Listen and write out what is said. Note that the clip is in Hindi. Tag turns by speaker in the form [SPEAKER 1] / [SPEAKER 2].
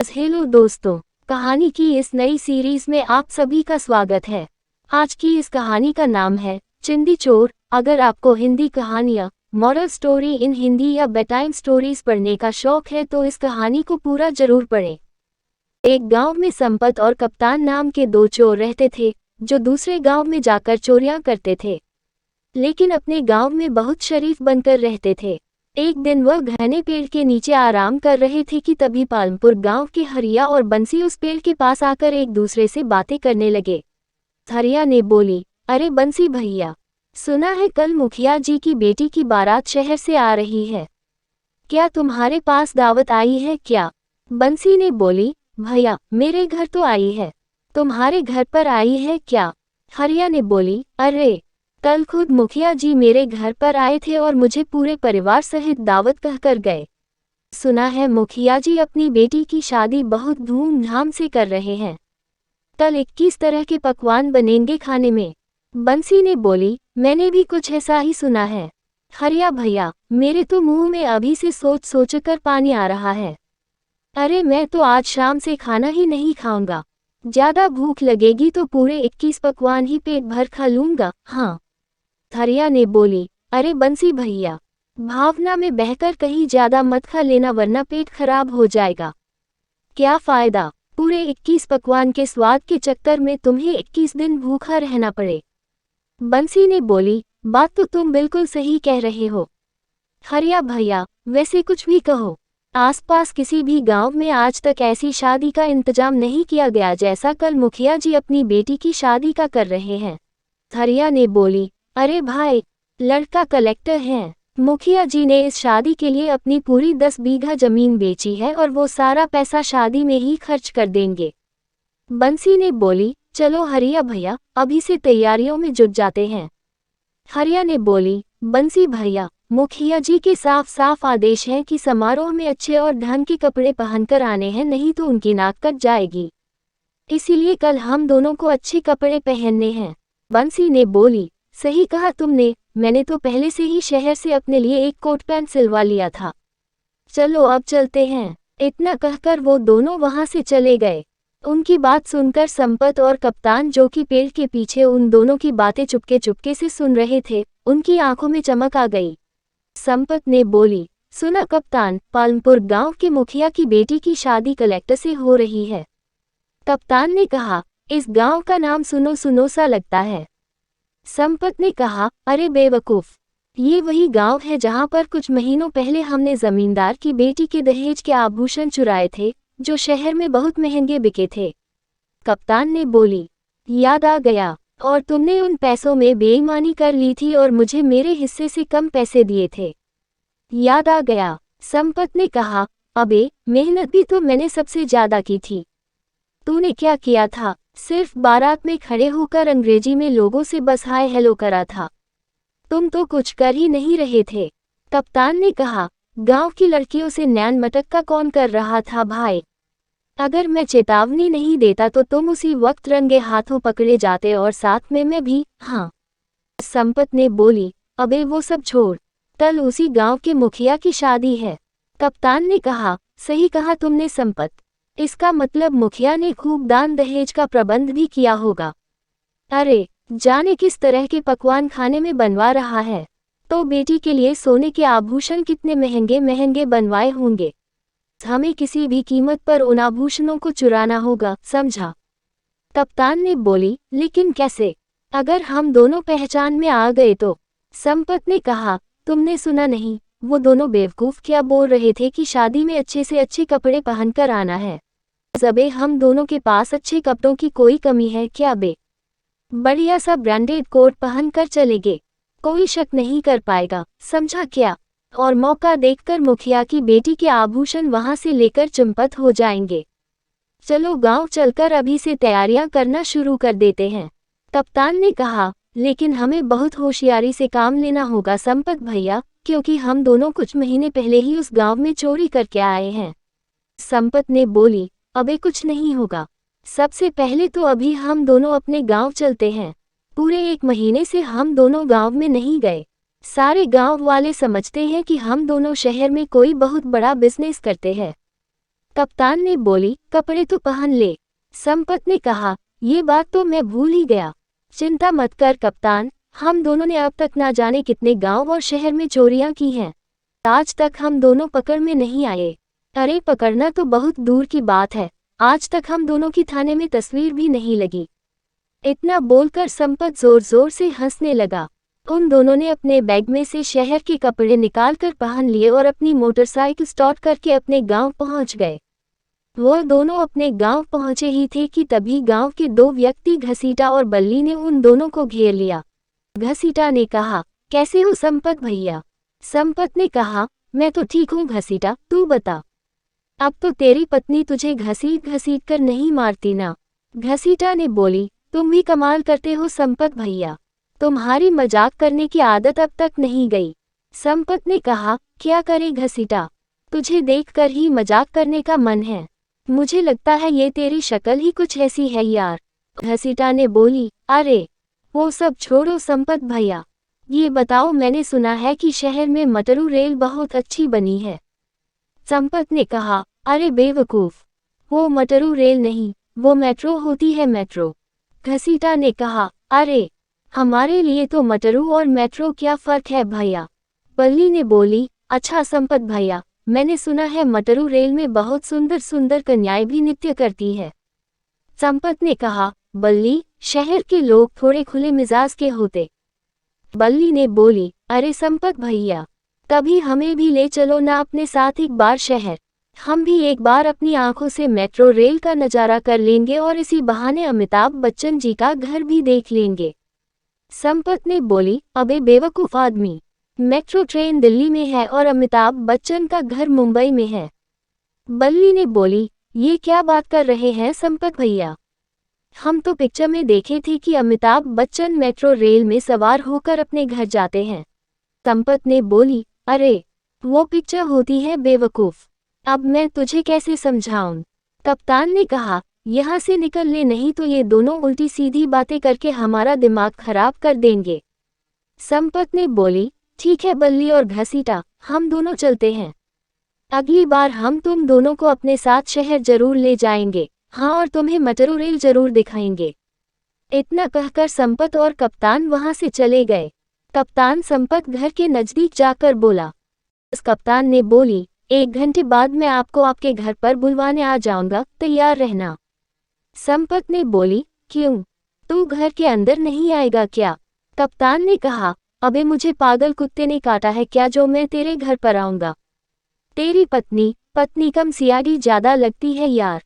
[SPEAKER 1] हेलो दोस्तों, कहानी की इस नई सीरीज में आप सभी का स्वागत है। आज की इस कहानी का नाम है चिंदी चोर। अगर आपको हिंदी कहानियाँ, मॉरल स्टोरी इन हिंदी या बेड टाइम स्टोरीज पढ़ने का शौक है तो इस कहानी को पूरा जरूर पढ़ें। एक गांव में संपत और कप्तान नाम के दो चोर रहते थे, जो दूसरे गांव में जाकर चोरियां करते थे, लेकिन अपने गांव में बहुत शरीफ बनकर रहते थे। एक दिन वह घने पेड़ के नीचे आराम कर रहे थे कि तभी पालमपुर गांव के हरिया और बंसी उस पेड़ के पास आकर एक दूसरे से बातें करने लगे। हरिया ने बोली, अरे बंसी भैया, सुना है कल मुखिया जी की बेटी की बारात शहर से आ रही है, क्या तुम्हारे पास दावत आई है क्या? बंसी ने बोली, भैया मेरे घर तो आई है, तुम्हारे घर पर आई है क्या? हरिया ने बोली, अरे कल खुद मुखिया जी मेरे घर पर आए थे और मुझे पूरे परिवार सहित दावत कहकर गए। सुना है मुखिया जी अपनी बेटी की शादी बहुत धूमधाम से कर रहे हैं, कल 21 तरह के पकवान बनेंगे खाने में। बंसी ने बोली, मैंने भी कुछ ऐसा ही सुना है। हरिया भैया, मेरे तो मुंह में अभी से सोच सोचकर पानी आ रहा है। अरे मैं तो आज शाम से खाना ही नहीं खाऊंगा, ज्यादा भूख लगेगी तो पूरे 21 पकवान ही पेट भर खा लूंगा। हाँ। हरिया ने बोली, अरे बंसी भैया, भावना में बहकर कहीं ज्यादा मत खा लेना वरना पेट खराब हो जाएगा। क्या फायदा, पूरे 21 पकवान के स्वाद के चक्कर में तुम्हें 21 दिन भूखा रहना पड़े। बंसी ने बोली, बात तो तुम बिल्कुल सही कह रहे हो। हरिया भैया, वैसे कुछ भी कहो, आसपास किसी भी गांव में आज तक ऐसी शादी का इंतजाम नहीं किया गया जैसा कल मुखिया जी अपनी बेटी की शादी का कर रहे हैं। हरिया ने बोली, अरे भाई, लड़का कलेक्टर है, मुखिया जी ने इस शादी के लिए अपनी पूरी 10 बीघा जमीन बेची है और वो सारा पैसा शादी में ही खर्च कर देंगे। बंसी ने बोली, चलो हरिया भैया, अभी से तैयारियों में जुट जाते हैं। हरिया ने बोली, बंसी भैया, मुखिया जी के साफ साफ आदेश हैं कि समारोह में अच्छे और ढंग के कपड़े पहनकर आने हैं, नहीं तो उनकी नाक कट जाएगी, इसीलिए कल हम दोनों को अच्छे कपड़े पहनने हैं। बंसी ने बोली, सही कहा तुमने, मैंने तो पहले से ही शहर से अपने लिए एक कोट पैंट सिलवा लिया था। चलो अब चलते हैं। इतना कहकर वो दोनों वहां से चले गए। उनकी बात सुनकर संपत और कप्तान, जो कि पेड़ के पीछे उन दोनों की बातें चुपके चुपके से सुन रहे थे, उनकी आंखों में चमक आ गई। संपत ने बोली, सुना कप्तान, पालमपुर गांव के मुखिया की बेटी की शादी कलेक्टर से हो रही है। कप्तान ने कहा, इस गांव का नाम सुनो सुनो सा लगता है। संपत ने कहा, अरे बेवकूफ, ये वही गांव है जहां पर कुछ महीनों पहले हमने जमींदार की बेटी के दहेज के आभूषण चुराए थे, जो शहर में बहुत महंगे बिके थे। कप्तान ने बोली, याद आ गया, और तुमने उन पैसों में बेईमानी कर ली थी और मुझे मेरे हिस्से से कम पैसे दिए थे। याद आ गया। संपत ने कहा, अबे मेहनत भी तो मैंने सबसे ज्यादा की थी। तूने क्या किया था? सिर्फ बारात में खड़े होकर अंग्रेजी में लोगों से बस हाय हेलो करा था, तुम तो कुछ कर ही नहीं रहे थे। कप्तान ने कहा, गांव की लड़कियों से नैन मटक्का कौन कर रहा था भाई? अगर मैं चेतावनी नहीं देता तो तुम उसी वक्त रंगे हाथों पकड़े जाते और साथ में मैं भी। हाँ। संपत ने बोली, अबे वो सब छोड़, कल उसी गांव के मुखिया की शादी है। कप्तान ने कहा, सही कहा तुमने संपत, इसका मतलब मुखिया ने खूब दान दहेज का प्रबंध भी किया होगा। अरे जाने किस तरह के पकवान खाने में बनवा रहा है, तो बेटी के लिए सोने के आभूषण कितने महंगे महंगे बनवाए होंगे। हमें किसी भी कीमत पर उन आभूषणों को चुराना होगा, समझा? कप्तान ने बोली, लेकिन कैसे, अगर हम दोनों पहचान में आ गए तो? संपत ने कहा, तुमने सुना नहीं, वो दोनों बेवकूफ क्या बोल रहे थे कि शादी में अच्छे से अच्छे कपड़े पहनकर आना है। अबे हम दोनों के पास अच्छे कपड़ों की कोई कमी है क्या बे? बढ़िया सा ब्रांडेड कोट पहनकर चलेंगे, कोई शक नहीं कर पाएगा, समझा क्या? और मौका देखकर मुखिया की बेटी के आभूषण वहां से लेकर चंपत हो जाएंगे। चलो गांव चलकर अभी से तैयारियां करना शुरू कर देते हैं। कप्तान ने कहा, लेकिन हमें बहुत होशियारी से काम लेना होगा संपत भैया, क्योंकि हम दोनों कुछ महीने पहले ही उस गांव में चोरी करके आए हैं। संपत ने बोली, अबे कुछ नहीं होगा, सबसे पहले तो अभी हम दोनों अपने गांव चलते हैं। पूरे 1 महीने से हम दोनों गांव में नहीं गए। सारे गांव वाले समझते हैं कि हम दोनों शहर में कोई बहुत बड़ा बिजनेस करते हैं। कप्तान ने बोली, कपड़े तो पहन ले। संपत ने कहा, ये बात तो मैं भूल ही गया। चिंता मत कर कप्तान, हम दोनों ने अब तक ना जाने कितने गांव और शहर में चोरियां की हैं। आज तक हम दोनों पकड़ में नहीं आए। अरे पकड़ना तो बहुत दूर की बात है, आज तक हम दोनों की थाने में तस्वीर भी नहीं लगी। इतना बोलकर संपत जोर जोर से हंसने लगा। उन दोनों ने अपने बैग में से शहर के कपड़े निकालकर पहन लिए और अपनी मोटरसाइकिल स्टार्ट करके अपने गांव पहुंच गए। वो दोनों अपने गांव पहुंचे ही थे कि तभी गांव के दो व्यक्ति घसीटा और बल्ली ने उन दोनों को घेर लिया। घसीटा ने कहा, कैसे हो संपत भैया? संपत ने कहा, मैं तो ठीक हूँ घसीटा, तू बता। अब तो तेरी पत्नी तुझे घसीट घसीट कर नहीं मारती ना? घसीटा ने बोली, तुम भी कमाल करते हो संपत भैया, तुम्हारी मजाक करने की आदत अब तक नहीं गई। संपत ने कहा, क्या करे घसीटा, तुझे देखकर ही मजाक करने का मन है। मुझे लगता है ये तेरी शक्ल ही कुछ ऐसी है यार। घसीटा ने बोली, अरे वो सब छोड़ो संपत भैया, ये बताओ मैंने सुना है कि शहर में मेट्रो रेल बहुत अच्छी बनी है। संपत ने कहा, अरे बेवकूफ, वो मेट्रो रेल नहीं, वो मेट्रो होती है मेट्रो। घसीटा ने कहा, अरे हमारे लिए तो मेट्रो और मेट्रो क्या फर्क है भैया? बल्ली ने बोली, अच्छा संपत भैया, मैंने सुना है मेट्रो रेल में बहुत सुंदर सुंदर कन्याएं भी नृत्य करती है। संपत ने कहा, बल्ली, शहर के लोग थोड़े खुले मिजाज के होते। बल्ली ने बोली, अरे संपत भैया, तभी हमें भी ले चलो ना अपने साथ एक बार शहर, हम भी एक बार अपनी आंखों से मेट्रो रेल का नज़ारा कर लेंगे और इसी बहाने अमिताभ बच्चन जी का घर भी देख लेंगे। संपत ने बोली, अबे बेवकूफ़ आदमी, मेट्रो ट्रेन दिल्ली में है और अमिताभ बच्चन का घर मुंबई में है। बल्ली ने बोली, ये क्या बात कर रहे हैं संपत भैया, हम तो पिक्चर में देखे थे कि अमिताभ बच्चन मेट्रो रेल में सवार होकर अपने घर जाते हैं। संपत ने बोली, अरे वो पिक्चर होती है बेवकूफ़, अब मैं तुझे कैसे समझाऊं? कप्तान ने कहा, यहाँ से निकल ले नहीं तो ये दोनों उल्टी सीधी बातें करके हमारा दिमाग खराब कर देंगे। संपत ने बोली, ठीक है बल्ली और घसीटा, हम दोनों चलते हैं। अगली बार हम तुम दोनों को अपने साथ शहर जरूर ले जाएंगे, हाँ, और तुम्हें मेट्रो रेल जरूर दिखाएंगे। इतना कहकर संपत और कप्तान वहां से चले गए। कप्तान संपत घर के नजदीक जाकर बोला। कप्तान ने बोली, 1 घंटे बाद मैं आपको आपके घर पर बुलवाने आ जाऊंगा, तैयार रहना। संपत ने बोली, क्यों, तू घर के अंदर नहीं आएगा क्या? कप्तान ने कहा, अबे मुझे पागल कुत्ते ने काटा है क्या जो मैं तेरे घर पर आऊंगा? तेरी पत्नी कम सियाड़ी ज्यादा लगती है यार।